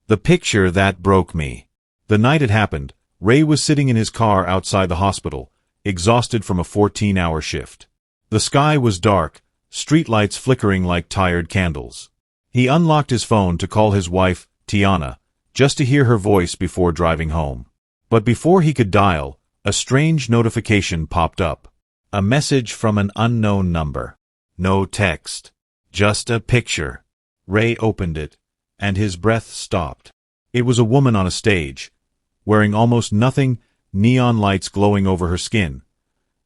The picture that broke me. The night it happened, Ray was sitting in his car outside the hospital, exhausted from a 14-hour shift. The sky was dark, streetlights flickering like tired candles. He unlocked his phone to call his wife, Tiana, just to hear her voice before driving home. But before he could dial, a strange notification popped up. A message from an unknown number. No text. Just a picture. Ray opened it, and his breath stopped. It was a woman on a stage, wearing almost nothing, neon lights glowing over her skin,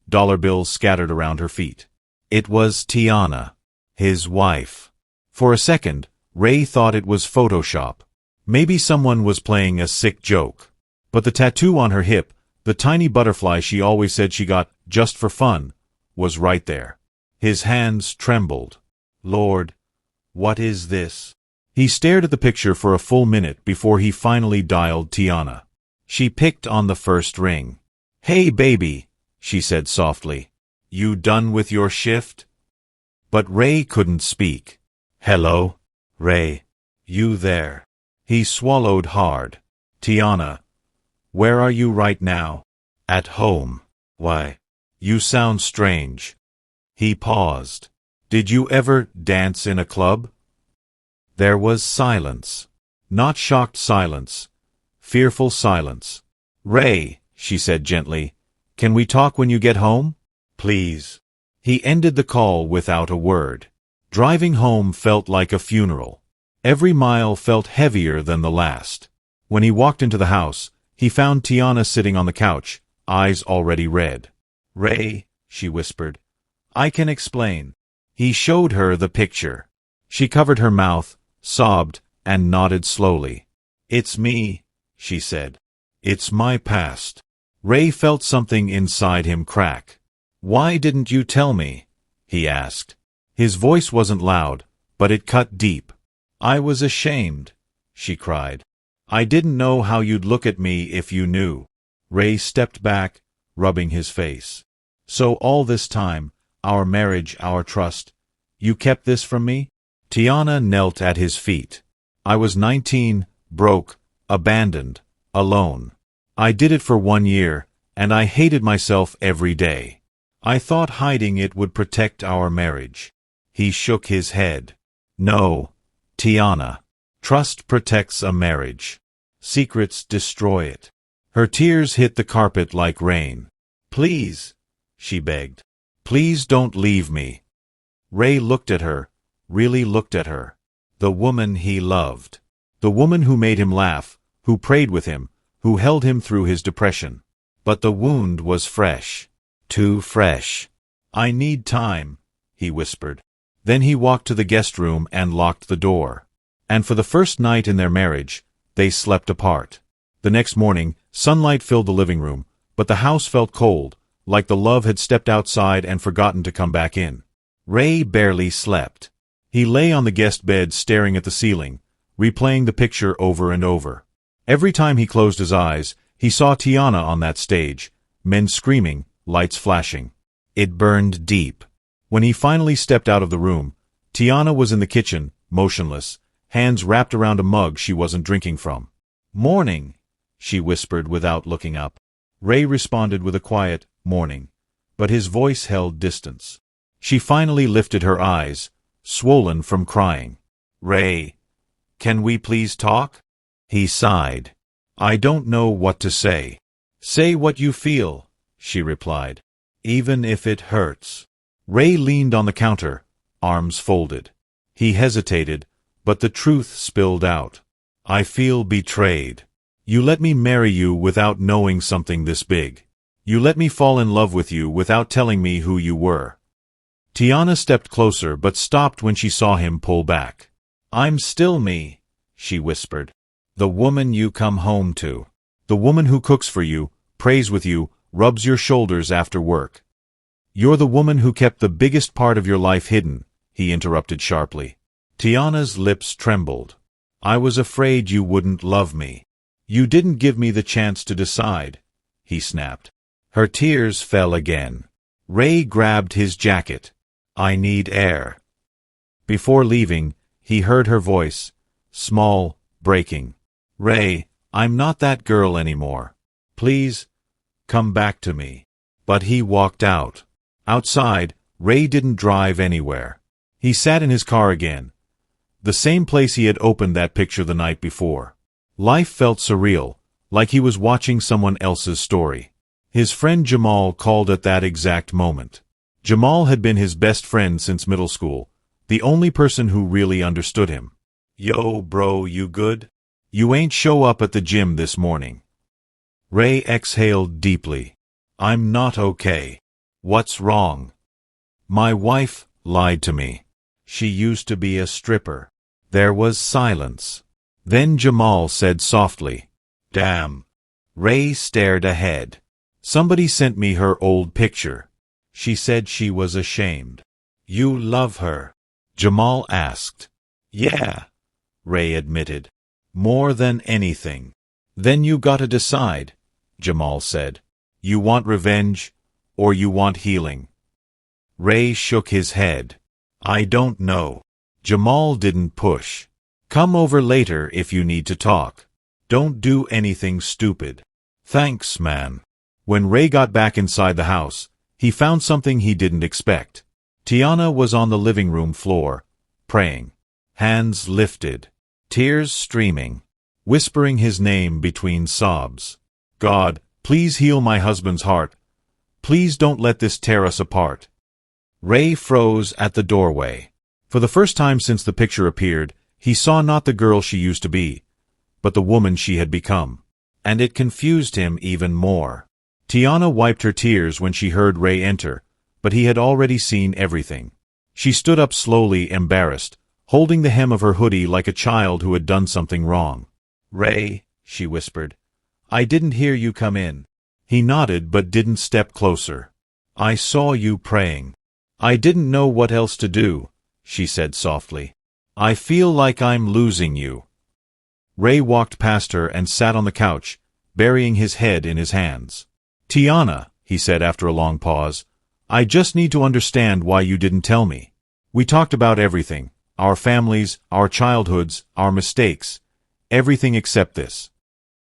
dollar bills scattered around her feet. It was Tiana, his wife. For a second, Ray thought it was Photoshop. Maybe someone was playing a sick joke. But the tattoo on her hip, the tiny butterfly she always said she got just for fun, was right there. His hands trembled. Lord, what is this? He stared at the picture for a full minute before he finally dialed Tiana. She picked on the first ring. "Hey, baby," she said softly. "You done with your shift?" But Ray couldn't speak. "Hello? Ray? You there?" He swallowed hard. "Tiana, where are you right now?" "At home." "Why? You sound strange." He paused. "Did you ever dance in a club?" There was silence. Not shocked silence. Fearful silence. "Ray," she said gently, "can we talk when you get home? Please." He ended the call without a word. Driving home felt like a funeral. Every mile felt heavier than the last. When he walked into the house, he found Tiana sitting on the couch, eyes already red. "Ray," she whispered, "I can explain." He showed her the picture. She covered her mouth, sobbed, and nodded slowly. "It's me," she said. "It's my past." Ray felt something inside him crack. "Why didn't you tell me?" he asked. His voice wasn't loud, but it cut deep. "I was ashamed," she cried. "I didn't know how you'd look at me if you knew." Ray stepped back, rubbing his face. "So all this time, our marriage, our trust, you kept this from me?" Tiana knelt at his feet. "I was 19, broke, abandoned, alone. I did it for 1 year, and I hated myself every day. I thought hiding it would protect our marriage." He shook his head. "No, Tiana. Trust protects a marriage. Secrets destroy it." Her tears hit the carpet like rain. "Please," she begged. "Please don't leave me." Ray looked at her, really looked at her. The woman he loved. The woman who made him laugh, who prayed with him, who held him through his depression. But the wound was fresh. Too fresh. "I need time," he whispered. Then he walked to the guest room and locked the door. And for the first night in their marriage, they slept apart. The next morning, sunlight filled the living room, but the house felt cold, like the love had stepped outside and forgotten to come back in. Ray barely slept. He lay on the guest bed staring at the ceiling, replaying the picture over and over. Every time he closed his eyes, he saw Tiana on that stage, men screaming, lights flashing. It burned deep. When he finally stepped out of the room, Tiana was in the kitchen, motionless, hands wrapped around a mug she wasn't drinking from. "Morning," she whispered without looking up. Ray responded with a quiet, "Morning," but his voice held distance. She finally lifted her eyes, swollen from crying. "Ray, can we please talk?" He sighed. "I don't know what to say." "Say what you feel," she replied, "even if it hurts." Ray leaned on the counter, arms folded. He hesitated, but the truth spilled out. "I feel betrayed. You let me marry you without knowing something this big. You let me fall in love with you without telling me who you were." Tiana stepped closer but stopped when she saw him pull back. "I'm still me," she whispered. "The woman you come home to. The woman who cooks for you, prays with you, rubs your shoulders after work." "You're the woman who kept the biggest part of your life hidden," he interrupted sharply. Tiana's lips trembled. "I was afraid you wouldn't love me. You didn't give me the chance to decide," he snapped. Her tears fell again. Ray grabbed his jacket. "I need air." Before leaving, he heard her voice, small, breaking. Ray, I'm not that girl anymore. Please, come back to me. But he walked out. Outside, Ray didn't drive anywhere. He sat in his car again. The same place he had opened that picture the night before. Life felt surreal, like he was watching someone else's story. His friend Jamal called at that exact moment. Jamal had been his best friend since middle school, the only person who really understood him. Yo, bro, you good? You ain't show up at the gym this morning. Ray exhaled deeply. I'm not okay. What's wrong? My wife lied to me. She used to be a stripper. There was silence. Then Jamal said softly, Damn. Ray stared ahead. Somebody sent me her old picture. She said she was ashamed. You love her? Jamal asked. Yeah, Ray admitted. More than anything. Then you gotta decide, Jamal said. You want revenge, or you want healing? Ray shook his head. I don't know. Jamal didn't push. Come over later if you need to talk. Don't do anything stupid. Thanks, man. When Ray got back inside the house, he found something he didn't expect. Tiana was on the living room floor, praying. Hands lifted. Tears streaming. Whispering his name between sobs. God, please heal my husband's heart. Please don't let this tear us apart. Ray froze at the doorway. For the first time since the picture appeared, he saw not the girl she used to be, but the woman she had become. And it confused him even more. Tiana wiped her tears when she heard Ray enter, but he had already seen everything. She stood up slowly, embarrassed, holding the hem of her hoodie like a child who had done something wrong. Ray, she whispered, I didn't hear you come in. He nodded but didn't step closer. I saw you praying. I didn't know what else to do, she said softly. I feel like I'm losing you. Ray walked past her and sat on the couch, burying his head in his hands. Tiana, he said after a long pause, I just need to understand why you didn't tell me. We talked about everything, our families, our childhoods, our mistakes, everything except this.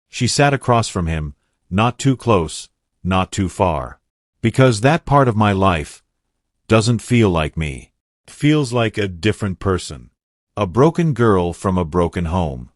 She sat across from him, not too close, not too far. Because that part of my life doesn't feel like me. It feels like a different person. A broken girl from a broken home.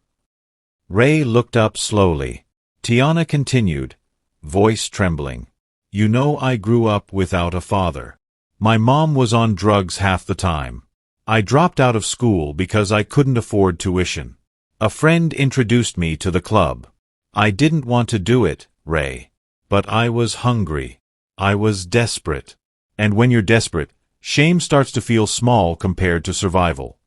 Ray looked up slowly. Tiana continued, voice trembling. You know, I grew up without a father. My mom was on drugs half the time. I dropped out of school because I couldn't afford tuition. A friend introduced me to the club. I didn't want to do it, Ray. But I was hungry. I was desperate. And when you're desperate, shame starts to feel small compared to survival.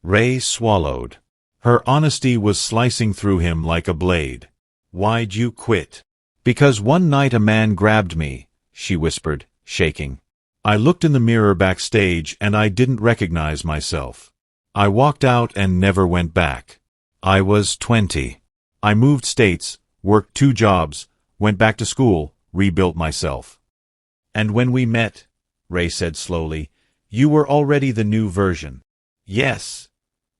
Ray swallowed. Her honesty was slicing through him like a blade. Why'd you quit? Because one night a man grabbed me, she whispered, shaking. I looked in the mirror backstage and I didn't recognize myself. I walked out and never went back. I was 20. I moved states, worked 2 jobs, went back to school, rebuilt myself. And when we met, Ray said slowly, you were already the new version. Yes,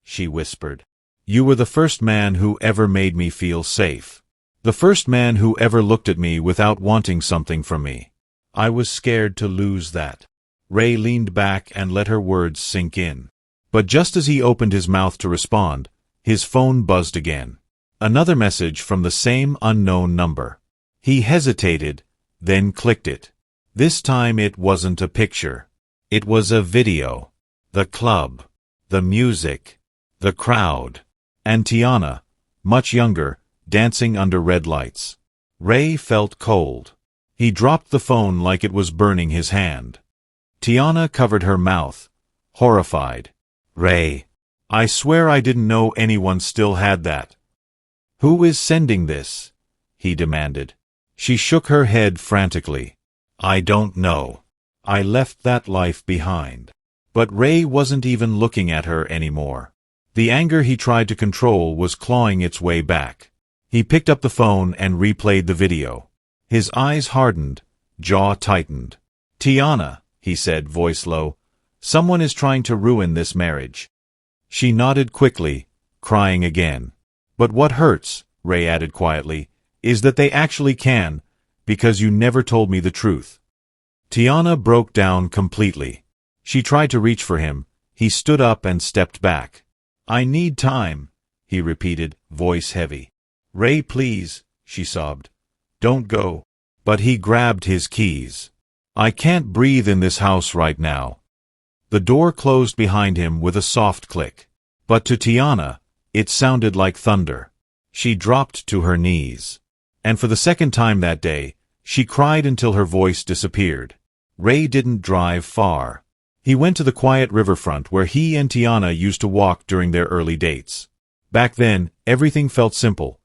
she whispered. You were the first man who ever made me feel safe. The first man who ever looked at me without wanting something from me. I was scared to lose that. Ray leaned back and let her words sink in. But just as he opened his mouth to respond, his phone buzzed again. Another message from the same unknown number. He hesitated, then clicked it. This time it wasn't a picture. It was a video. The club. The music. The crowd. And Tiana, much younger, dancing under red lights. Ray felt cold. He dropped the phone like it was burning his hand. Tiana covered her mouth, horrified. Ray, I swear I didn't know anyone still had that. Who is sending this? He demanded. She shook her head frantically. I don't know. I left that life behind. But Ray wasn't even looking at her anymore. The anger he tried to control was clawing its way back. He picked up the phone and replayed the video. His eyes hardened, jaw tightened. Tiana, he said, voice low, someone is trying to ruin this marriage. She nodded quickly, crying again. But what hurts, Ray added quietly, is that they actually can, because you never told me the truth. Tiana broke down completely. She tried to reach for him. He stood up and stepped back. I need time, he repeated, voice heavy. Ray, please, she sobbed. Don't go. But he grabbed his keys. I can't breathe in this house right now. The door closed behind him with a soft click. But to Tiana, it sounded like thunder. She dropped to her knees. And for the second time that day, she cried until her voice disappeared. Ray didn't drive far. He went to the quiet riverfront where he and Tiana used to walk during their early dates. Back then, everything felt simple.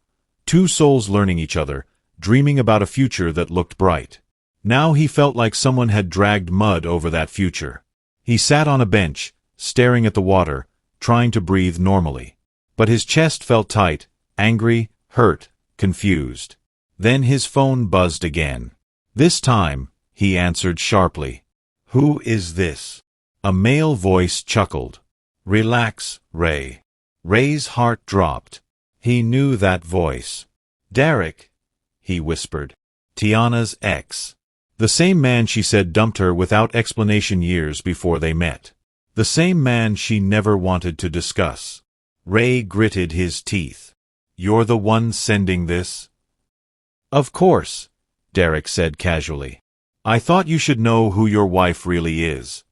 Two souls learning each other, dreaming about a future that looked bright. Now he felt like someone had dragged mud over that future. He sat on a bench, staring at the water, trying to breathe normally. But his chest felt tight, angry, hurt, confused. Then his phone buzzed again. This time, he answered sharply. Who is this? A male voice chuckled. Relax, Ray. Ray's heart dropped. He knew that voice. Derek, he whispered. Tiana's ex. The same man she said dumped her without explanation years before they met. The same man she never wanted to discuss. Ray gritted his teeth. You're the one sending this? Of course, Derek said casually. I thought you should know who your wife really is.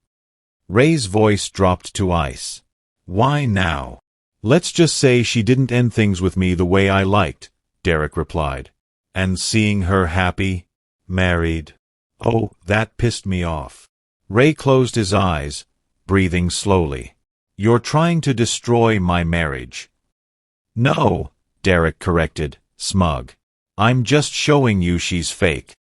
Ray's voice dropped to ice. Why now? Let's just say she didn't end things with me the way I liked, Derek replied. And seeing her happy, married. Oh, that pissed me off. Ray closed his eyes, breathing slowly. You're trying to destroy my marriage. No, Derek corrected, smug. I'm just showing you she's fake.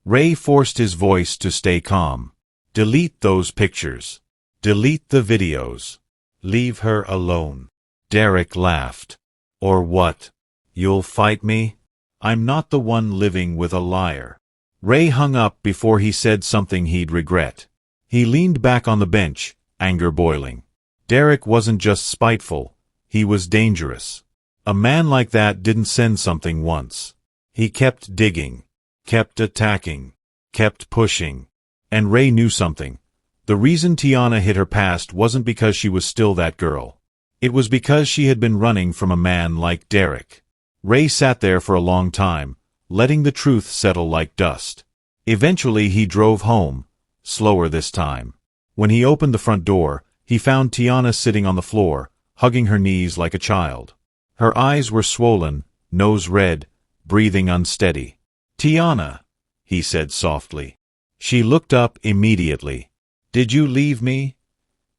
Ray forced his voice to stay calm. Delete those pictures. Delete the videos. Leave her alone. Derek laughed. Or what? You'll fight me? I'm not the one living with a liar. Ray hung up before he said something he'd regret. He leaned back on the bench, anger boiling. Derek wasn't just spiteful, he was dangerous. A man like that didn't send something once. He kept digging, kept attacking, kept pushing. And Ray knew something. The reason Tiana hid her past wasn't because she was still that girl. It was because she had been running from a man like Derek. Ray sat there for a long time, letting the truth settle like dust. Eventually he drove home, slower this time. When he opened the front door, he found Tiana sitting on the floor, hugging her knees like a child. Her eyes were swollen, nose red, breathing unsteady. Tiana, he said softly. She looked up immediately. Did you leave me?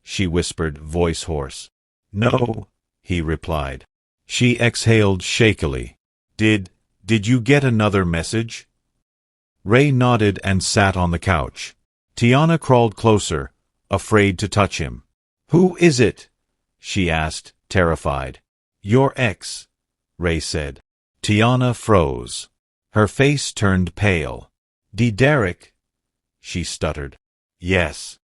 She whispered, voice hoarse. No, he replied. She exhaled shakily. Did you get another message? Ray nodded and sat on the couch. Tiana crawled closer, afraid to touch him. Who is it? She asked, terrified. Your ex, Ray said. Tiana froze. Her face turned pale. Derek? She stuttered. Yes.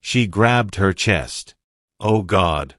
She grabbed her chest. Oh God.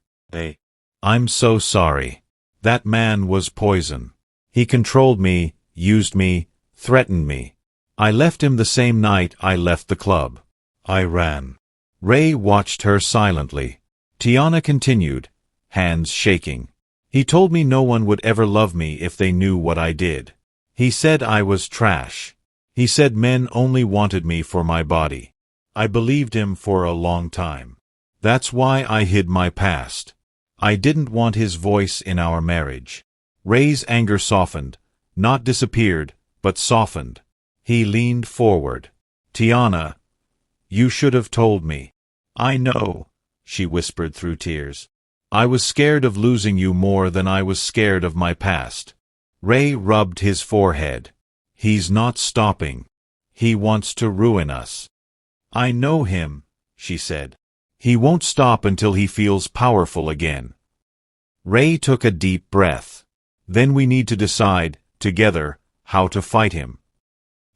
I'm so sorry. That man was poison. He controlled me, used me, threatened me. I left him the same night I left the club. I ran. Ray watched her silently. Tiana continued, hands shaking. He told me no one would ever love me if they knew what I did. He said I was trash. He said men only wanted me for my body. I believed him for a long time. That's why I hid my past. I didn't want his voice in our marriage. Ray's anger softened, not disappeared, but softened. He leaned forward. Tiana, you should have told me. I know, she whispered through tears. I was scared of losing you more than I was scared of my past. Ray rubbed his forehead. He's not stopping. He wants to ruin us. I know him, she said. He won't stop until he feels powerful again. Ray took a deep breath. Then we need to decide, together, how to fight him.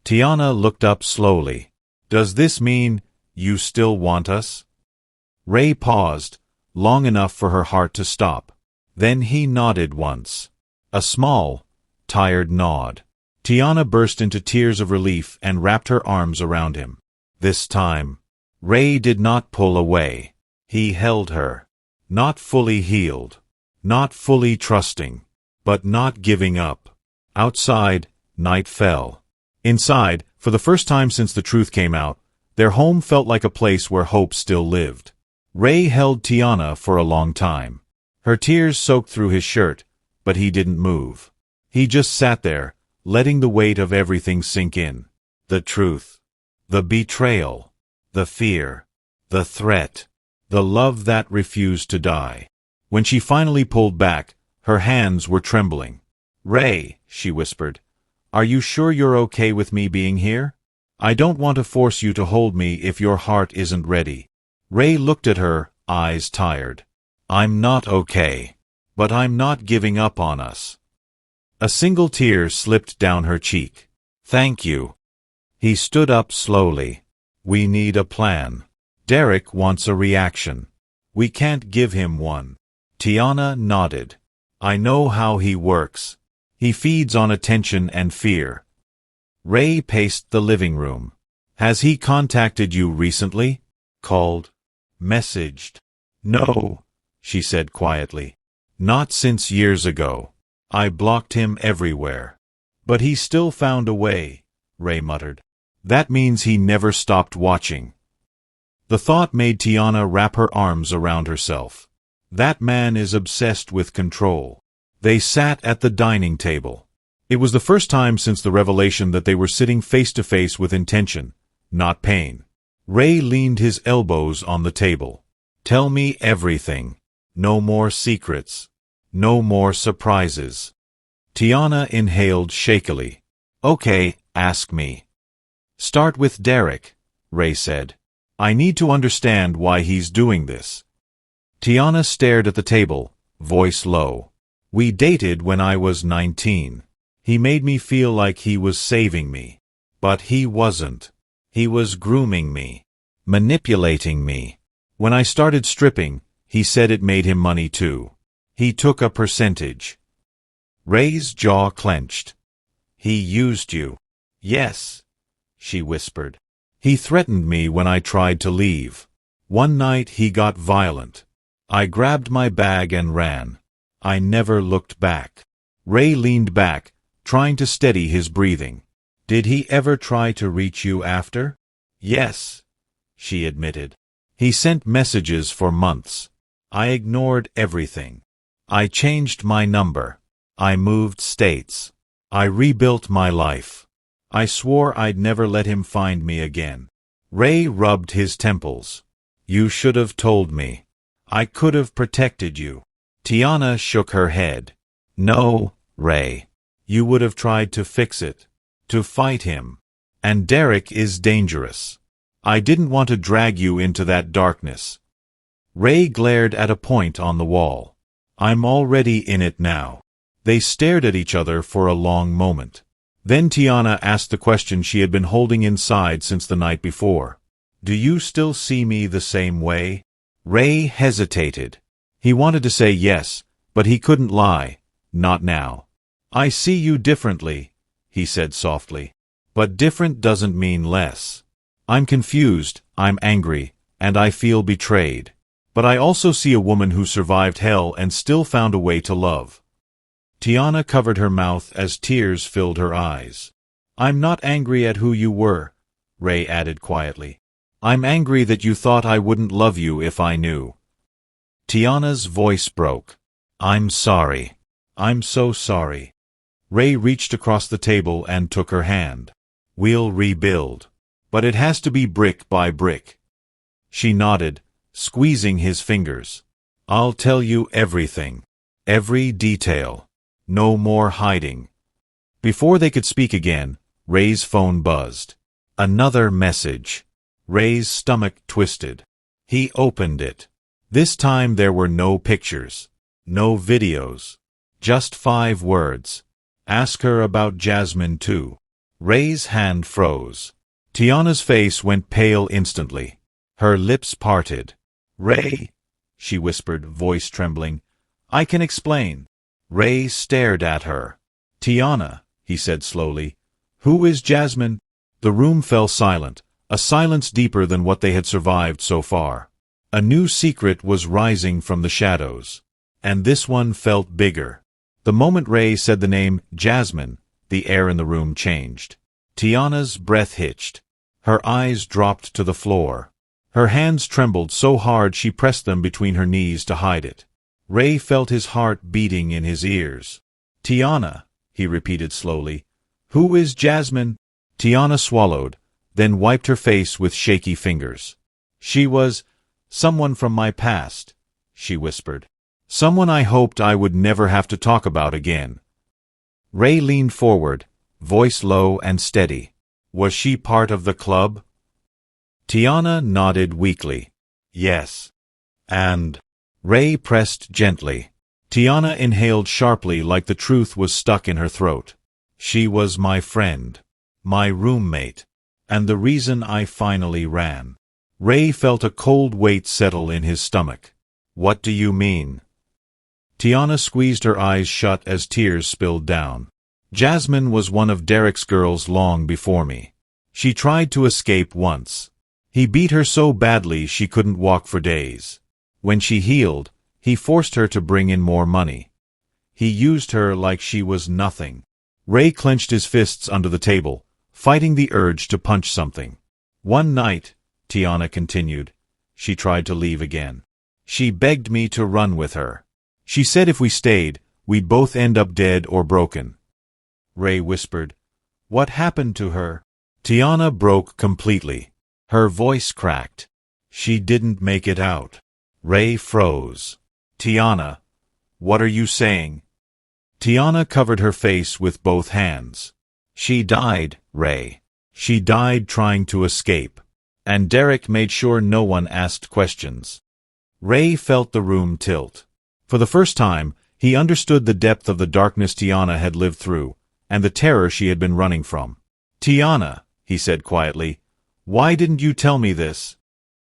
Tiana looked up slowly. Does this mean you still want us? Ray paused, long enough for her heart to stop. Then he nodded once. A small, tired nod. Tiana burst into tears of relief and wrapped her arms around him. This time, Ray did not pull away. He held her. Not fully healed. Not fully trusting. But not giving up. Outside, night fell. Inside, for the first time since the truth came out, their home felt like a place where hope still lived. Ray held Tiana for a long time. Her tears soaked through his shirt, but he didn't move. He just sat there, letting the weight of everything sink in. The truth. The betrayal. The fear. The threat. The love that refused to die. When she finally pulled back, her hands were trembling. "Ray," she whispered, "are you sure you're okay with me being here? I don't want to force you to hold me if your heart isn't ready." Ray looked at her, eyes tired. "I'm not okay. But I'm not giving up on us." A single tear slipped down her cheek. "Thank you." He stood up slowly. "We need a plan. Derek wants a reaction. We can't give him one." Tiana nodded. "I know how he works. He feeds on attention and fear." Ray paced the living room. "Has he contacted you recently? Called? Messaged?" "No," she said quietly. "Not since years ago. I blocked him everywhere." "But he still found a way," Ray muttered. "That means he never stopped watching." The thought made Tiana wrap her arms around herself. That man is obsessed with control. They sat at the dining table. It was the first time since the revelation that they were sitting face to face with intention, not pain. Ray leaned his elbows on the table. "Tell me everything. No more secrets. No more surprises." Tiana inhaled shakily. "Okay, ask me." "Start with Derek," Ray said. "I need to understand why he's doing this." Tiana stared at the table, voice low. "We dated when I was 19. He made me feel like he was saving me. But he wasn't. He was grooming me. Manipulating me. When I started stripping, he said it made him money too. He took a percentage." Ray's jaw clenched. "He used you." "Yes," she whispered. "He threatened me when I tried to leave. One night he got violent. I grabbed my bag and ran. I never looked back." Ray leaned back, trying to steady his breathing. "Did he ever try to reach you after?" "Yes," she admitted. "He sent messages for months. I ignored everything. I changed my number. I moved states. I rebuilt my life. I swore I'd never let him find me again." Ray rubbed his temples. "You should have told me. I could have protected you." Tiana shook her head. "No, Ray. You would have tried to fix it. To fight him. And Derek is dangerous. I didn't want to drag you into that darkness." Ray glared at a point on the wall. "I'm already in it now." They stared at each other for a long moment. Then Tiana asked the question she had been holding inside since the night before. "Do you still see me the same way?" Ray hesitated. He wanted to say yes, but he couldn't lie. Not now. "I see you differently," he said softly. "But different doesn't mean less. I'm confused, I'm angry, and I feel betrayed. But I also see a woman who survived hell and still found a way to love." Tiana covered her mouth as tears filled her eyes. "I'm not angry at who you were," Ray added quietly. "I'm angry that you thought I wouldn't love you if I knew." Tiana's voice broke. "I'm sorry. I'm so sorry." Ray reached across the table and took her hand. "We'll rebuild. But it has to be brick by brick." She nodded, squeezing his fingers. "I'll tell you everything. Every detail. No more hiding." Before they could speak again, Ray's phone buzzed. Another message. Ray's stomach twisted. He opened it. This time there were no pictures. No videos. Just 5 words. "Ask her about Jasmine too." Ray's hand froze. Tiana's face went pale instantly. Her lips parted. "Ray," she whispered, voice trembling, "I can explain." Ray stared at her. "Tiana," he said slowly. "Who is Jasmine?" The room fell silent, a silence deeper than what they had survived so far. A new secret was rising from the shadows. And this one felt bigger. The moment Ray said the name Jasmine, the air in the room changed. Tiana's breath hitched. Her eyes dropped to the floor. Her hands trembled so hard she pressed them between her knees to hide it. Ray felt his heart beating in his ears. "Tiana," he repeated slowly. "Who is Jasmine?" Tiana swallowed, then wiped her face with shaky fingers. "She was someone from my past," she whispered. "Someone I hoped I would never have to talk about again." Ray leaned forward, voice low and steady. "Was she part of the club?" Tiana nodded weakly. "Yes." "And?" Ray pressed gently. Tiana inhaled sharply like the truth was stuck in her throat. "She was my friend, my roommate, and the reason I finally ran." Ray felt a cold weight settle in his stomach. "What do you mean?" Tiana squeezed her eyes shut as tears spilled down. "Jasmine was one of Derek's girls long before me. She tried to escape once. He beat her so badly she couldn't walk for days. When she healed, he forced her to bring in more money. He used her like she was nothing." Ray clenched his fists under the table, fighting the urge to punch something. "One night," Tiana continued, "she tried to leave again. She begged me to run with her. She said if we stayed, we'd both end up dead or broken." Ray whispered, "What happened to her?" Tiana broke completely. Her voice cracked. "She didn't make it out." Ray froze. "Tiana, what are you saying?" Tiana covered her face with both hands. "She died, Ray. She died trying to escape. And Derek made sure no one asked questions." Ray felt the room tilt. For the first time, he understood the depth of the darkness Tiana had lived through, and the terror she had been running from. "Tiana," he said quietly, "why didn't you tell me this?"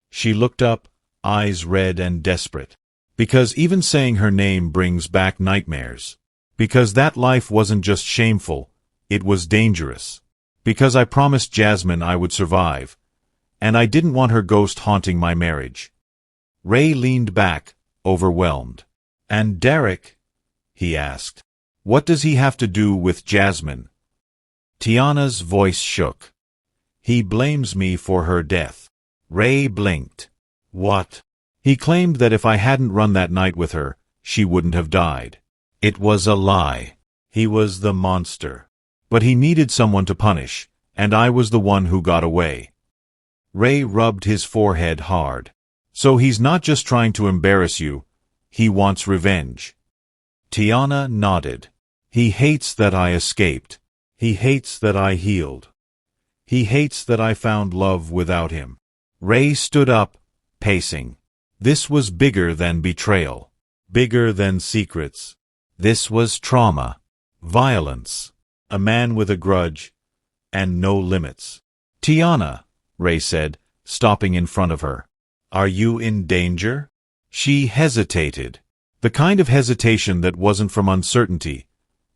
She looked up, eyes red and desperate. "Because even saying her name brings back nightmares. Because that life wasn't just shameful, it was dangerous. Because I promised Jasmine I would survive, and I didn't want her ghost haunting my marriage." Ray leaned back, overwhelmed. "And Derek?" he asked. "What does he have to do with Jasmine?" Tiana's voice shook. "He blames me for her death." Ray blinked. "What?" "He claimed that if I hadn't run that night with her, she wouldn't have died. It was a lie. He was the monster. But he needed someone to punish, and I was the one who got away." Ray rubbed his forehead hard. "So he's not just trying to embarrass you, he wants revenge." Tiana nodded. "He hates that I escaped. He hates that I healed. He hates that I found love without him." Ray stood up, pacing. This was bigger than betrayal. Bigger than secrets. This was trauma. Violence. A man with a grudge. And no limits. "Tiana," Ray said, stopping in front of her. "Are you in danger?" She hesitated. The kind of hesitation that wasn't from uncertainty,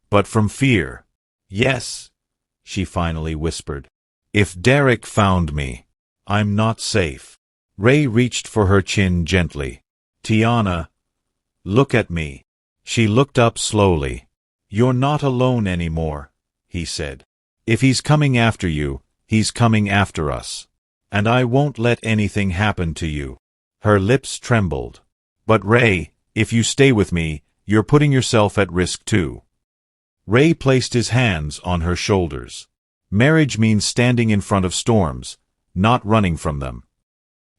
but from fear. "Yes," she finally whispered. "If Derek found me, I'm not safe." Ray reached for her chin gently. "Tiana, look at me." She looked up slowly. "You're not alone anymore," he said. "If he's coming after you, he's coming after us. And I won't let anything happen to you." Her lips trembled. "But Ray, if you stay with me, you're putting yourself at risk too." Ray placed his hands on her shoulders. Marriage means standing in front of storms, not running from them.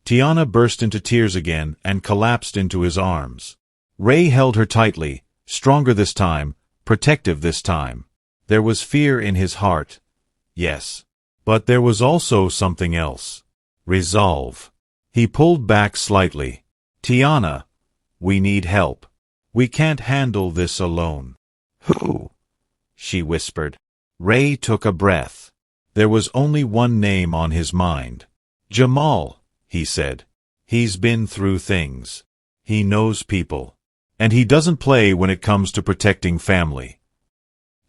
Tiana burst into tears again and collapsed into his arms. Ray held her tightly, stronger this time, protective this time. There was fear in his heart, yes. But there was also something else. Resolve. He pulled back slightly. "Tiana, we need help. We can't handle this alone." "Who?" she whispered. Ray took a breath. There was only one name on his mind. "Jamal," he said. "He's been through things. He knows people. And he doesn't play when it comes to protecting family.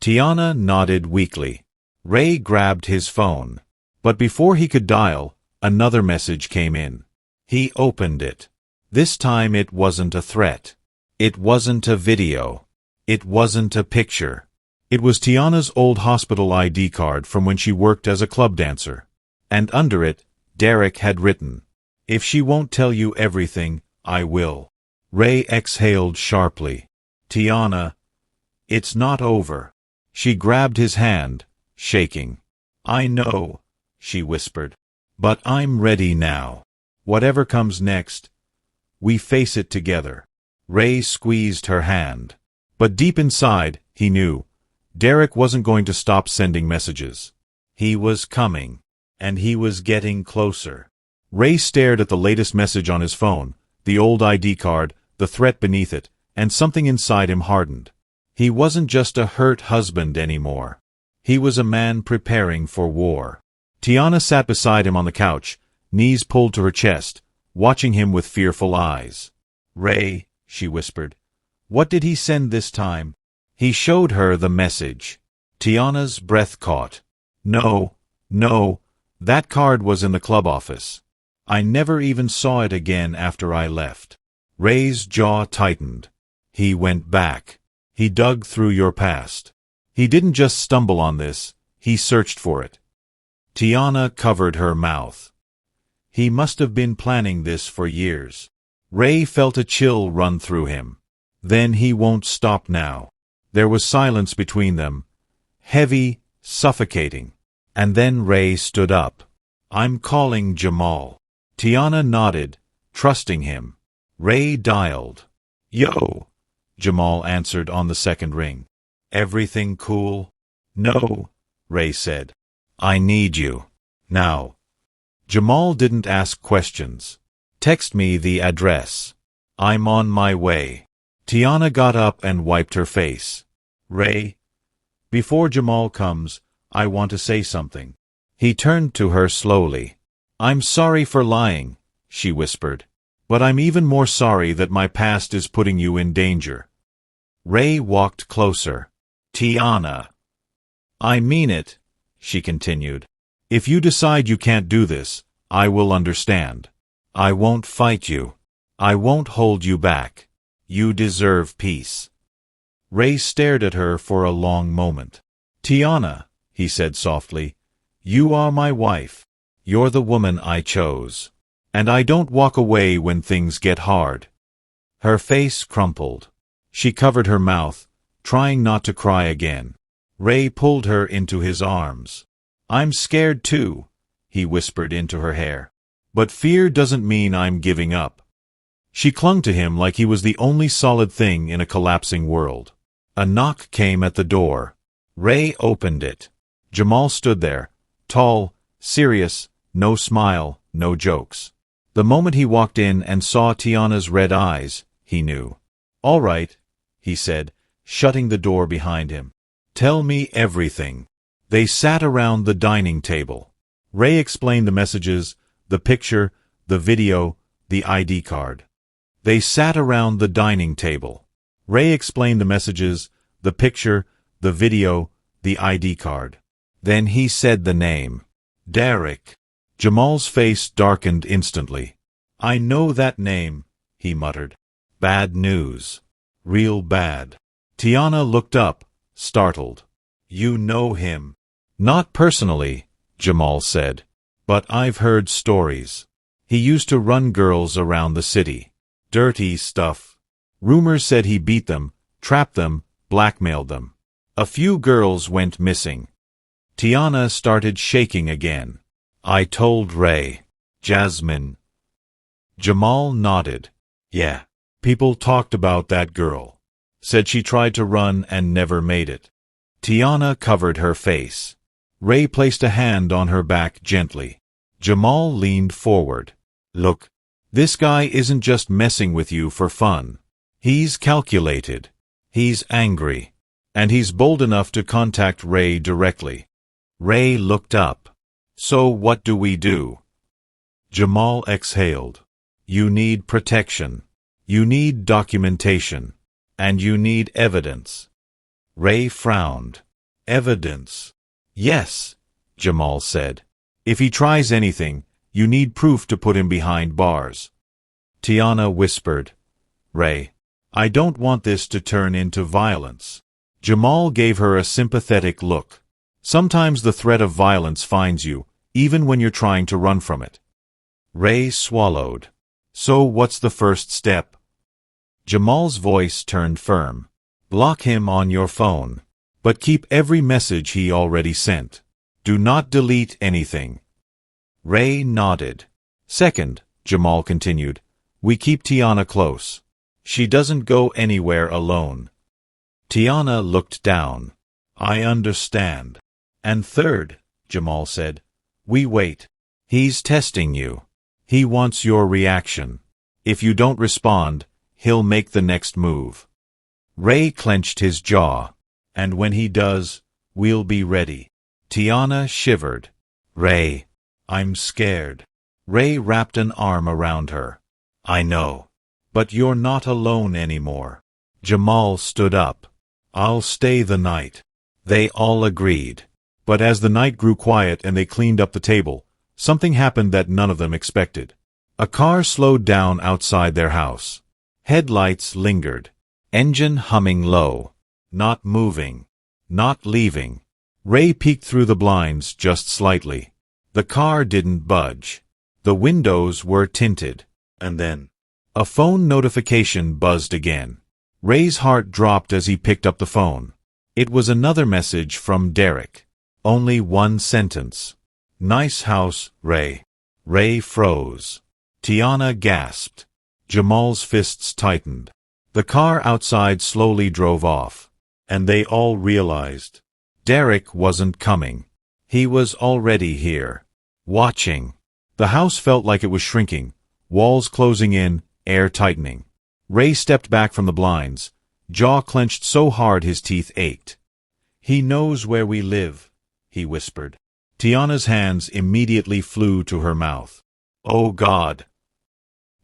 Tiana nodded weakly. Ray grabbed his phone. But before he could dial, another message came in. He opened it. This time it wasn't a threat. It wasn't a video. It wasn't a picture. It was Tiana's old hospital ID card from when she worked as a club dancer. And under it, Derek had written, "If she won't tell you everything, I will." Ray exhaled sharply. "Tiana, it's not over." She grabbed his hand, shaking. "I know," she whispered. "But I'm ready now. Whatever comes next, we face it together." Ray squeezed her hand. But deep inside, he knew, Derek wasn't going to stop sending messages. He was coming. And he was getting closer. Ray stared at the latest message on his phone, the old ID card, the threat beneath it, and something inside him hardened. He wasn't just a hurt husband anymore. He was a man preparing for war. Tiana sat beside him on the couch, knees pulled to her chest, watching him with fearful eyes. "Ray," she whispered, "what did he send this time?" He showed her the message. Tiana's breath caught. No, that card was in the club office. I never even saw it again after I left. Ray's jaw tightened. He went back. He dug through your past. He didn't just stumble on this, he searched for it. Tiana covered her mouth. He must have been planning this for years. Ray felt a chill run through him. Then he won't stop now. There was silence between them, heavy, suffocating. And then Ray stood up. "I'm calling Jamal." Tiana nodded, trusting him. Ray dialed. "Yo," Jamal answered on the second ring. "Everything cool?" "No," Ray said. "I need you. Now." Jamal didn't ask questions. "Text me the address. I'm on my way." Tiana got up and wiped her face. "Ray, before Jamal comes, I want to say something." He turned to her slowly. "I'm sorry for lying," she whispered. "But I'm even more sorry that my past is putting you in danger." Ray walked closer. "Tiana." "I mean it," she continued. "If you decide you can't do this, I will understand. I won't fight you. I won't hold you back. You deserve peace." Ray stared at her for a long moment. "Tiana," he said softly, "you are my wife. You're the woman I chose. And I don't walk away when things get hard." Her face crumpled. She covered her mouth, trying not to cry again. Ray pulled her into his arms. "I'm scared too," he whispered into her hair. "But fear doesn't mean I'm giving up." She clung to him like he was the only solid thing in a collapsing world. A knock came at the door. Ray opened it. Jamal stood there, tall, serious, no smile, no jokes. The moment he walked in and saw Tiana's red eyes, he knew. "All right," he said, shutting the door behind him. "Tell me everything." They sat around the dining table. Ray explained the messages, the picture, the video, the ID card. They sat around the dining table. Ray explained the messages, the picture, the video, the ID card. Then he said the name. "Derek." Jamal's face darkened instantly. "I know that name," he muttered. "Bad news. Real bad." Tiana looked up, startled. "You know him?" "Not personally," Jamal said. "But I've heard stories. He used to run girls around the city. Dirty stuff. Rumors said he beat them, trapped them, blackmailed them. A few girls went missing." Tiana started shaking again. "I told Ray. Jasmine." Jamal nodded. "Yeah. People talked about that girl. Said she tried to run and never made it." Tiana covered her face. Ray placed a hand on her back gently. Jamal leaned forward. "Look, this guy isn't just messing with you for fun. He's calculated. He's angry. And he's bold enough to contact Ray directly." Ray looked up. "So what do we do?" Jamal exhaled. "You need protection. You need documentation. And you need evidence. Ray frowned. Evidence? Yes, Jamal said. If he tries anything, you need proof to put him behind bars. Tiana whispered. Ray, I don't want this to turn into violence. Jamal gave her a sympathetic look. Sometimes the threat of violence finds you, even when you're trying to run from it. Ray swallowed. So what's the first step? Jamal's voice turned firm. Block him on your phone. But keep every message he already sent. Do not delete anything. Ray nodded. Second, Jamal continued, we keep Tiana close. She doesn't go anywhere alone. Tiana looked down. I understand. And third, Jamal said, we wait. He's testing you. He wants your reaction. If you don't respond, he'll make the next move. Ray clenched his jaw. And when he does, we'll be ready. Tiana shivered. Ray, I'm scared. Ray wrapped an arm around her. I know. But you're not alone anymore. Jamal stood up. I'll stay the night. They all agreed. But as the night grew quiet and they cleaned up the table, something happened that none of them expected. A car slowed down outside their house. Headlights lingered. Engine humming low. Not moving. Not leaving. Ray peeked through the blinds just slightly. The car didn't budge. The windows were tinted. And then a phone notification buzzed again. Ray's heart dropped as he picked up the phone. It was another message from Derek. Only one sentence. Nice house, Ray. Ray froze. Tiana gasped. Jamal's fists tightened. The car outside slowly drove off. And they all realized. Derek wasn't coming. He was already here. Watching. The house felt like it was shrinking. Walls closing in, air tightening. Ray stepped back from the blinds. Jaw clenched so hard his teeth ached. He knows where we live, he whispered. Tiana's hands immediately flew to her mouth. Oh God!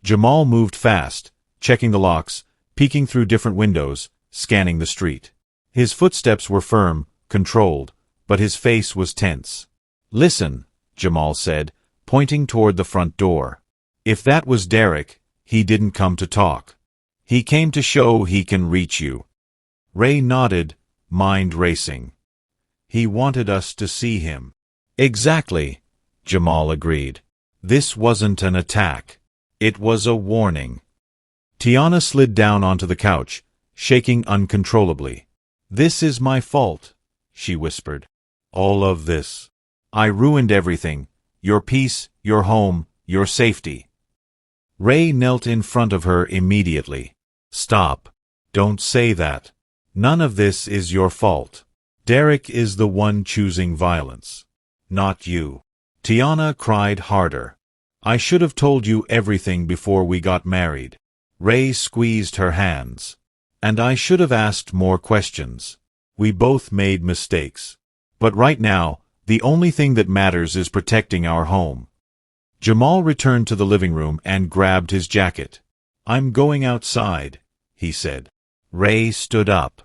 Jamal moved fast, checking the locks, peeking through different windows, scanning the street. His footsteps were firm, controlled, but his face was tense. Listen, Jamal said, pointing toward the front door. If that was Derek, he didn't come to talk. He came to show he can reach you. Ray nodded, mind racing. He wanted us to see him. Exactly, Jamal agreed. This wasn't an attack. It was a warning. Tiana slid down onto the couch, shaking uncontrollably. This is my fault, she whispered. All of this. I ruined everything. Your peace, your home, your safety. Ray knelt in front of her immediately. Stop. Don't say that. None of this is your fault. Derek is the one choosing violence. Not you. Tiana cried harder. I should have told you everything before we got married. Ray squeezed her hands. And I should have asked more questions. We both made mistakes. But right now, the only thing that matters is protecting our home. Jamal returned to the living room and grabbed his jacket. I'm going outside, he said. Ray stood up.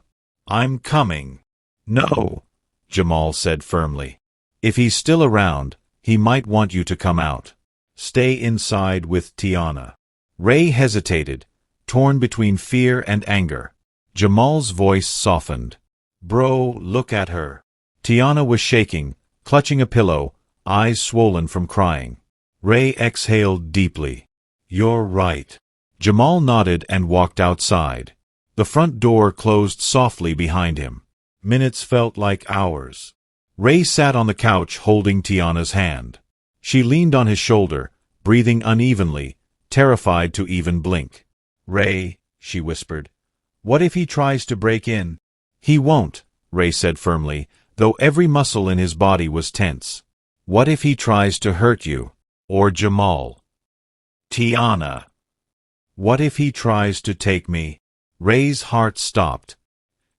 I'm coming. No, Jamal said firmly. If he's still around, he might want you to come out. Stay inside with Tiana. Ray hesitated, torn between fear and anger. Jamal's voice softened. Bro, look at her. Tiana was shaking, clutching a pillow, eyes swollen from crying. Ray exhaled deeply. You're right. Jamal nodded and walked outside. The front door closed softly behind him. Minutes felt like hours. Ray sat on the couch holding Tiana's hand. She leaned on his shoulder, breathing unevenly, terrified to even blink. Ray, she whispered, what if he tries to break in? He won't, Ray said firmly, though every muscle in his body was tense. What if he tries to hurt you? Or Jamal? Tiana. What if he tries to take me? Ray's heart stopped.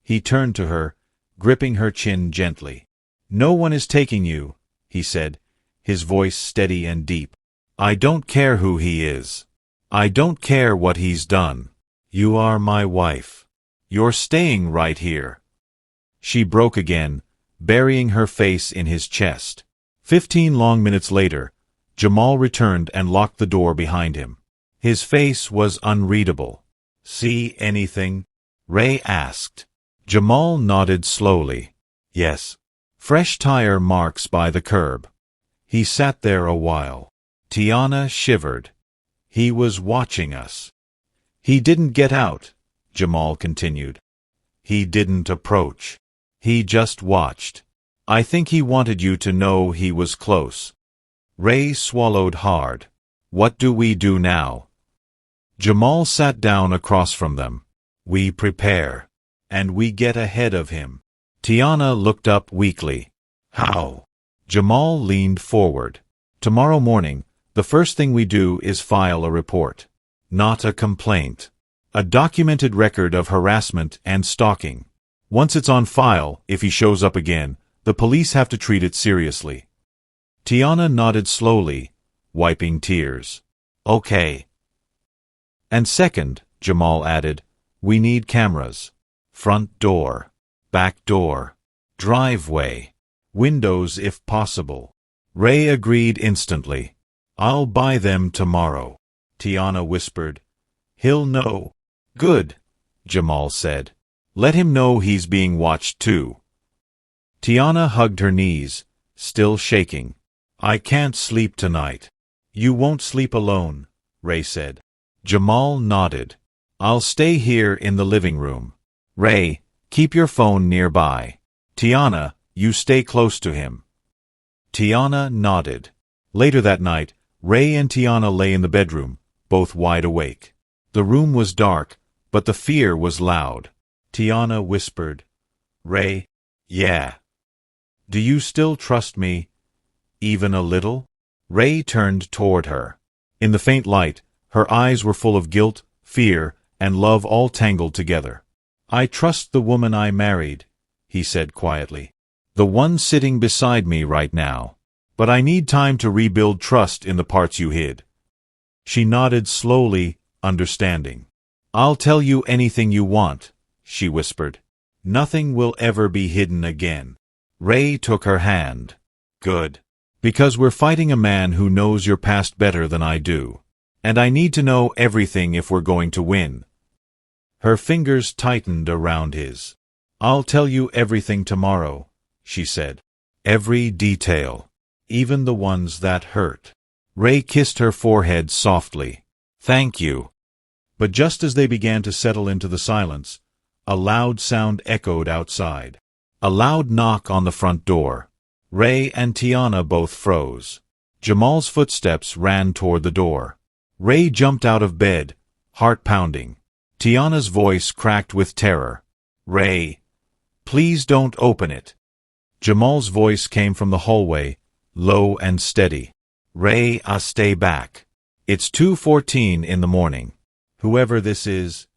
He turned to her, gripping her chin gently. No one is taking you, he said, his voice steady and deep. I don't care who he is. I don't care what he's done. You are my wife. You're staying right here. She broke again, burying her face in his chest. 15 long minutes later, Jamal returned and locked the door behind him. His face was unreadable. See anything? Ray asked. Jamal nodded slowly. Yes. Fresh tire marks by the curb. He sat there a while. Tiana shivered. He was watching us. He didn't get out, Jamal continued. He didn't approach. He just watched. I think he wanted you to know he was close. Ray swallowed hard. What do we do now? Jamal sat down across from them. We prepare. And we get ahead of him. Tiana looked up weakly. How? Jamal leaned forward. Tomorrow morning, the first thing we do is file a report. Not a complaint. A documented record of harassment and stalking. Once it's on file, if he shows up again, the police have to treat it seriously. Tiana nodded slowly, wiping tears. Okay. And second, Jamal added, we need cameras. Front door, back door, driveway, windows if possible. Ray agreed instantly. I'll buy them tomorrow, Tiana whispered. He'll know. Good, Jamal said. Let him know he's being watched too. Tiana hugged her knees, still shaking. I can't sleep tonight. You won't sleep alone, Ray said. Jamal nodded. I'll stay here in the living room. Ray, keep your phone nearby. Tiana, you stay close to him. Tiana nodded. Later that night, Ray and Tiana lay in the bedroom, both wide awake. The room was dark, but the fear was loud. Tiana whispered, Ray, yeah. Do you still trust me? Even a little? Ray turned toward her. In the faint light, her eyes were full of guilt, fear, and love all tangled together. I trust the woman I married, he said quietly. The one sitting beside me right now. But I need time to rebuild trust in the parts you hid. She nodded slowly, understanding. I'll tell you anything you want, she whispered. Nothing will ever be hidden again. Ray took her hand. Good. Because we're fighting a man who knows your past better than I do. And I need to know everything if we're going to win. Her fingers tightened around his. I'll tell you everything tomorrow, she said. Every detail. Even the ones that hurt. Ray kissed her forehead softly. Thank you. But just as they began to settle into the silence, a loud sound echoed outside. A loud knock on the front door. Ray and Tiana both froze. Jamal's footsteps ran toward the door. Ray jumped out of bed, heart pounding. Tiana's voice cracked with terror. Ray, please don't open it. Jamal's voice came from the hallway, low and steady. Ray, stay back. It's 2:14 in the morning. Whoever this is,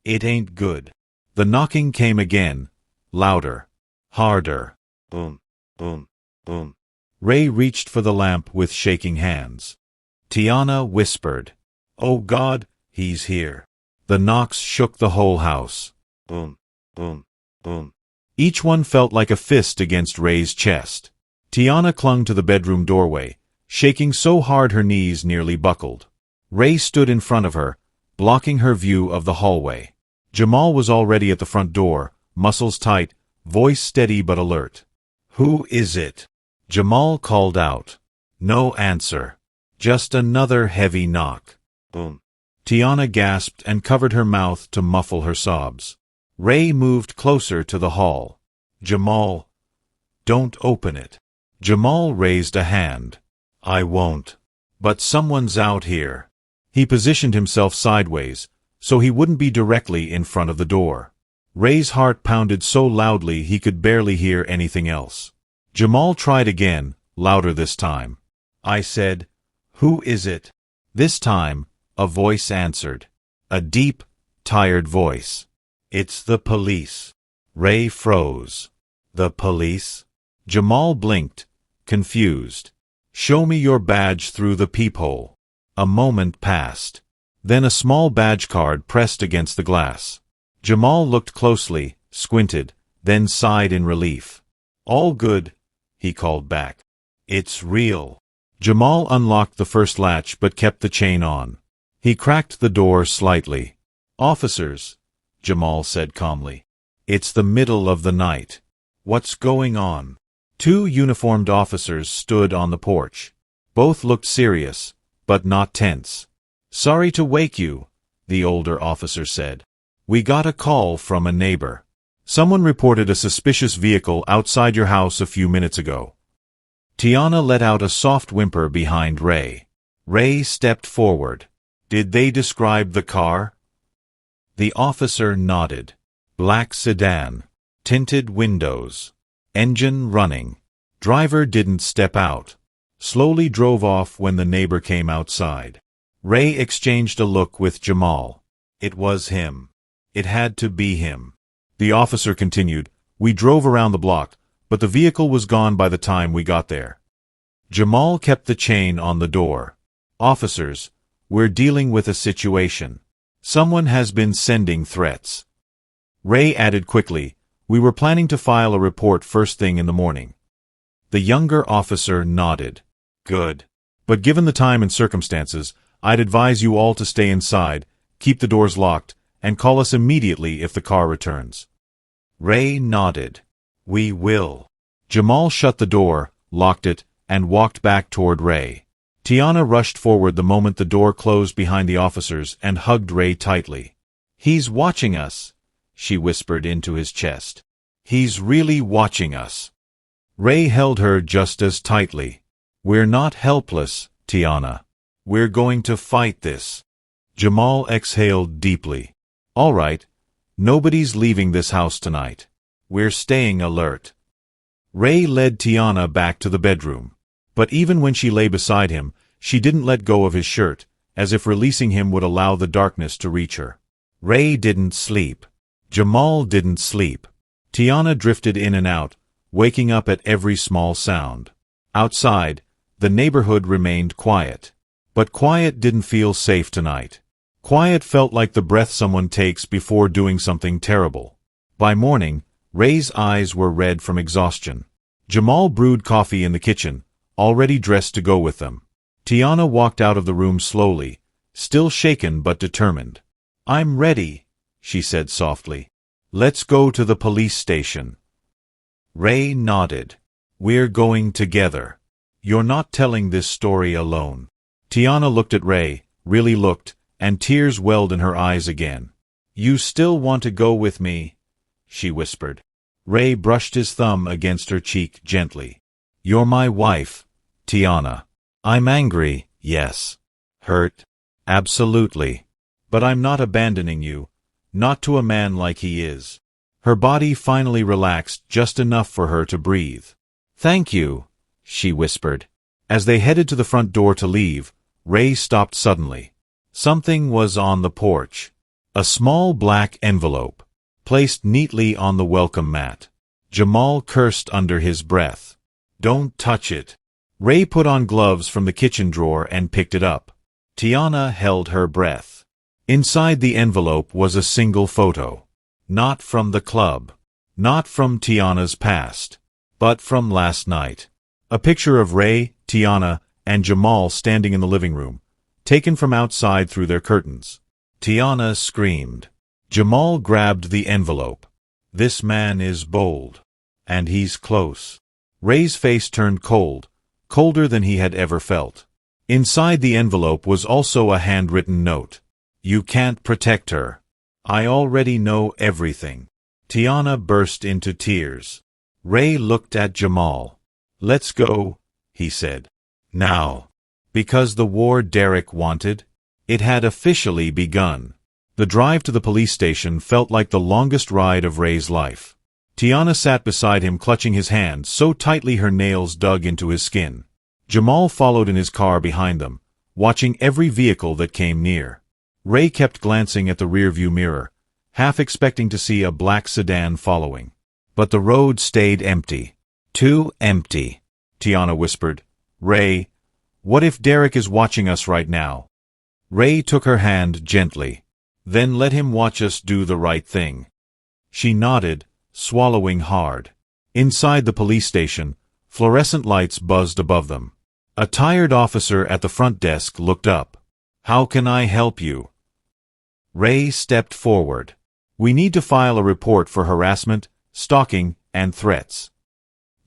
it ain't good. The knocking came again, louder, harder. Boom, boom, boom. Ray reached for the lamp with shaking hands. Tiana whispered, Oh God, he's here. The knocks shook the whole house. Boom, boom, boom. Each one felt like a fist against Ray's chest. Tiana clung to the bedroom doorway, shaking so hard her knees nearly buckled. Ray stood in front of her, blocking her view of the hallway. Jamal was already at the front door, muscles tight, voice steady but alert. Who is it? Jamal called out. No answer. Just another heavy knock. Boom. Tiana gasped and covered her mouth to muffle her sobs. Ray moved closer to the hall. Jamal, don't open it. Jamal raised a hand. I won't. But someone's out here. He positioned himself sideways, so he wouldn't be directly in front of the door. Ray's heart pounded so loudly he could barely hear anything else. Jamal tried again, louder this time. I said, Who is it? This time, a voice answered. A deep, tired voice. It's the police. Ray froze. The police? Jamal blinked, confused. Show me your badge through the peephole. A moment passed. Then a small badge card pressed against the glass. Jamal looked closely, squinted, then sighed in relief. All good, he called back. It's real. Jamal unlocked the first latch but kept the chain on. He cracked the door slightly. Officers, Jamal said calmly. It's the middle of the night. What's going on? Two uniformed officers stood on the porch. Both looked serious, but not tense. Sorry to wake you, the older officer said. We got a call from a neighbor. Someone reported a suspicious vehicle outside your house a few minutes ago. Tiana let out a soft whimper behind Ray. Ray stepped forward. Did they describe the car? The officer nodded. Black sedan. Tinted windows. Engine running. Driver didn't step out. Slowly drove off when the neighbor came outside. Ray exchanged a look with Jamal. It was him. It had to be him. The officer continued, We drove around the block, but the vehicle was gone by the time we got there. Jamal kept the chain on the door. Officers, we're dealing with a situation. Someone has been sending threats. Ray added quickly, We were planning to file a report first thing in the morning. The younger officer nodded. Good. But given the time and circumstances, I'd advise you all to stay inside, keep the doors locked, and call us immediately if the car returns. Ray nodded. We will. Jamal shut the door, locked it, and walked back toward Ray. Tiana rushed forward the moment the door closed behind the officers and hugged Ray tightly. He's watching us, she whispered into his chest. He's really watching us. Ray held her just as tightly. We're not helpless, Tiana. We're going to fight this. Jamal exhaled deeply. All right, nobody's leaving this house tonight. We're staying alert. Ray led Tiana back to the bedroom. But even when she lay beside him, she didn't let go of his shirt, as if releasing him would allow the darkness to reach her. Ray didn't sleep. Jamal didn't sleep. Tiana drifted in and out, waking up at every small sound. Outside, the neighborhood remained quiet. But quiet didn't feel safe tonight. Quiet felt like the breath someone takes before doing something terrible. By morning, Ray's eyes were red from exhaustion. Jamal brewed coffee in the kitchen, already dressed to go with them. Tiana walked out of the room slowly, still shaken but determined. I'm ready, she said softly. Let's go to the police station. Ray nodded. We're going together. You're not telling this story alone. Tiana looked at Ray, really looked, and tears welled in her eyes again. You still want to go with me? She whispered. Ray brushed his thumb against her cheek gently. You're my wife, Tiana. I'm angry, yes. Hurt? Absolutely. But I'm not abandoning you, not to a man like he is. Her body finally relaxed just enough for her to breathe. Thank you, she whispered. As they headed to the front door to leave, Ray stopped suddenly. Something was on the porch. A small black envelope, placed neatly on the welcome mat. Jamal cursed under his breath. Don't touch it. Ray put on gloves from the kitchen drawer and picked it up. Tiana held her breath. Inside the envelope was a single photo. Not from the club. Not from Tiana's past. But from last night. A picture of Ray, Tiana, and Jamal standing in the living room, taken from outside through their curtains. Tiana screamed. Jamal grabbed the envelope. This man is bold. And he's close. Ray's face turned cold, colder than he had ever felt. Inside the envelope was also a handwritten note. You can't protect her. I already know everything. Tiana burst into tears. Ray looked at Jamal. Let's go, he said. Now. Because the war Derek wanted? It had officially begun. The drive to the police station felt like the longest ride of Ray's life. Tiana sat beside him clutching his hand so tightly her nails dug into his skin. Jamal followed in his car behind them, watching every vehicle that came near. Ray kept glancing at the rearview mirror, half expecting to see a black sedan following. But the road stayed empty. Too empty, Tiana whispered. Ray, what if Derek is watching us right now? Ray took her hand gently. Then let him watch us do the right thing. She nodded, swallowing hard. Inside the police station, fluorescent lights buzzed above them. A tired officer at the front desk looked up. "How can I help you?" Ray stepped forward. "We need to file a report for harassment, stalking, and threats."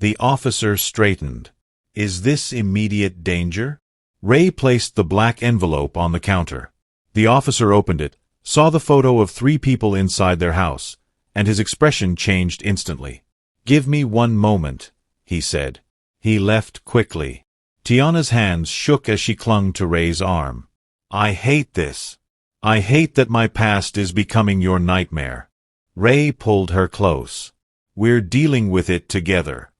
The officer straightened. "Is this immediate danger?" Ray placed the black envelope on the counter. The officer opened it, saw the photo of 3 people inside their house, and his expression changed instantly. "Give me 1 moment," he said. He left quickly. Tiana's hands shook as she clung to Ray's arm. "I hate this. I hate that my past is becoming your nightmare." Ray pulled her close. "We're dealing with it together."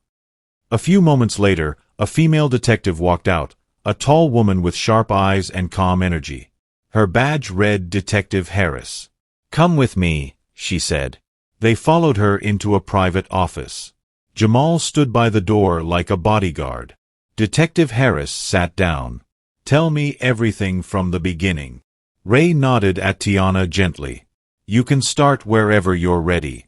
A few moments later, a female detective walked out, a tall woman with sharp eyes and calm energy. Her badge read Detective Harris. "Come with me," she said. They followed her into a private office. Jamal stood by the door like a bodyguard. Detective Harris sat down. "Tell me everything from the beginning." Ray nodded at Tiana gently. "You can start wherever you're ready."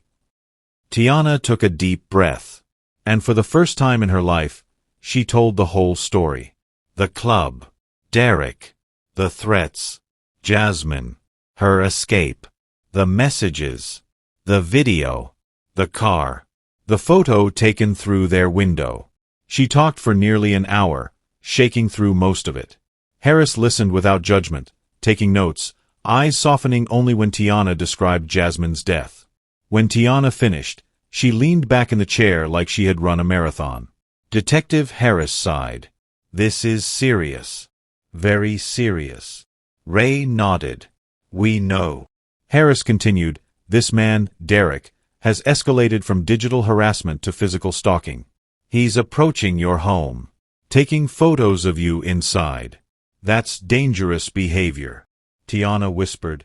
Tiana took a deep breath. And for the first time in her life, she told the whole story. The club, Derek, the threats, Jasmine, her escape, the messages, the video, the car, the photo taken through their window. She talked for nearly an hour, shaking through most of it. Harris listened without judgment, taking notes, eyes softening only when Tiana described Jasmine's death. When Tiana finished, she leaned back in the chair like she had run a marathon. Detective Harris sighed. "This is serious. Very serious." Ray nodded. "We know." Harris continued, "This man, Derek, has escalated from digital harassment to physical stalking. He's approaching your home, taking photos of you inside. That's dangerous behavior." Tiana whispered,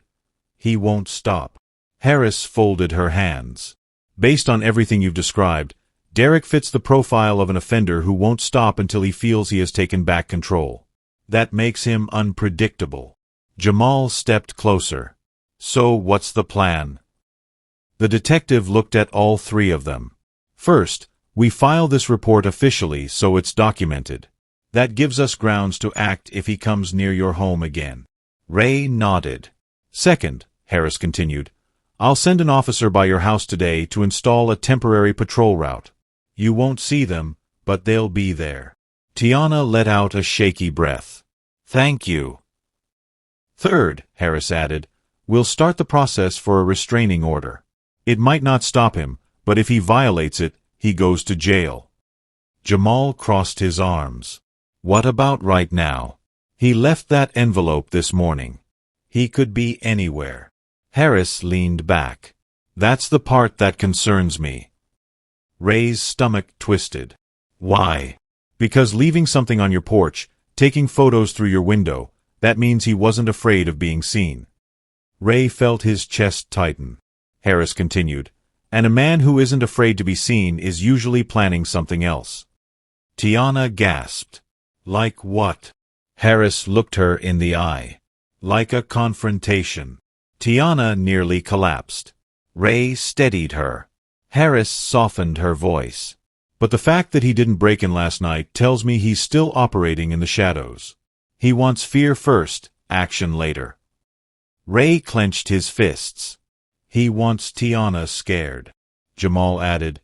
"He won't stop." Harris folded her hands. "Based on everything you've described, Derek fits the profile of an offender who won't stop until he feels he has taken back control. That makes him unpredictable." Jamal stepped closer. "So what's the plan?" The detective looked at all 3 of them. "First, we file this report officially so it's documented. That gives us grounds to act if he comes near your home again." Ray nodded. "Second," Harris continued, "I'll send an officer by your house today to install a temporary patrol route. You won't see them, but they'll be there." Tiana let out a shaky breath. "Thank you." "Third," Harris added, "we'll start the process for a restraining order. It might not stop him, but if he violates it, he goes to jail." Jamal crossed his arms. "What about right now? He left that envelope this morning. He could be anywhere." Harris leaned back. "That's the part that concerns me." Ray's stomach twisted. "Why?" "Because leaving something on your porch, taking photos through your window, that means he wasn't afraid of being seen." Ray felt his chest tighten. Harris continued, "And a man who isn't afraid to be seen is usually planning something else." Tiana gasped. "Like what?" Harris looked her in the eye. "Like a confrontation." Tiana nearly collapsed. Ray steadied her. Harris softened her voice. "But the fact that he didn't break in last night tells me he's still operating in the shadows. He wants fear first, action later." Ray clenched his fists. "He wants Tiana scared," Jamal added,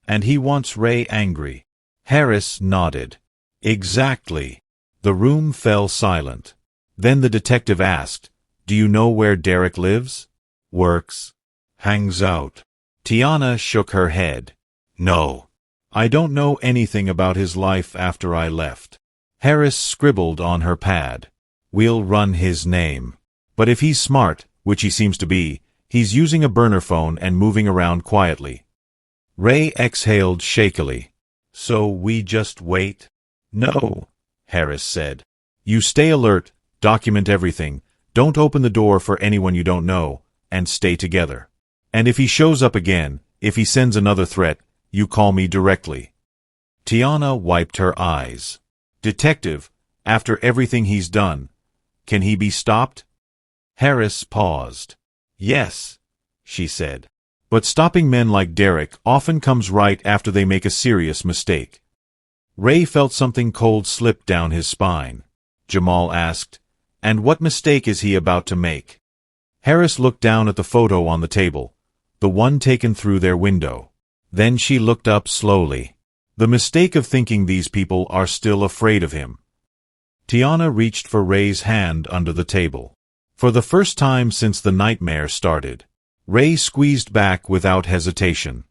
"and he wants Ray angry." Harris nodded. "Exactly." The room fell silent. Then the detective asked, "Do you know where Derek lives? Works? Hangs out?" Tiana shook her head. "No. I don't know anything about his life after I left." Harris scribbled on her pad. "We'll run his name. But if he's smart, which he seems to be, he's using a burner phone and moving around quietly." Ray exhaled shakily. "So we just wait?" "No," Harris said. "You stay alert, document everything, don't open the door for anyone you don't know, and stay together. And if he shows up again, if he sends another threat, you call me directly." Tiana wiped her eyes. "Detective, after everything he's done, can he be stopped?" Harris paused. Yes, she said. But stopping men like Derek often comes right after they make a serious mistake. Ray felt something cold slip down his spine. Jamal asked, "And what mistake is he about to make?" Harris looked down at the photo on the table, the one taken through their window. Then she looked up slowly. The mistake of thinking these people are still afraid of him. Tiana reached for Ray's hand under the table. For the first time since the nightmare started, Ray squeezed back without hesitation.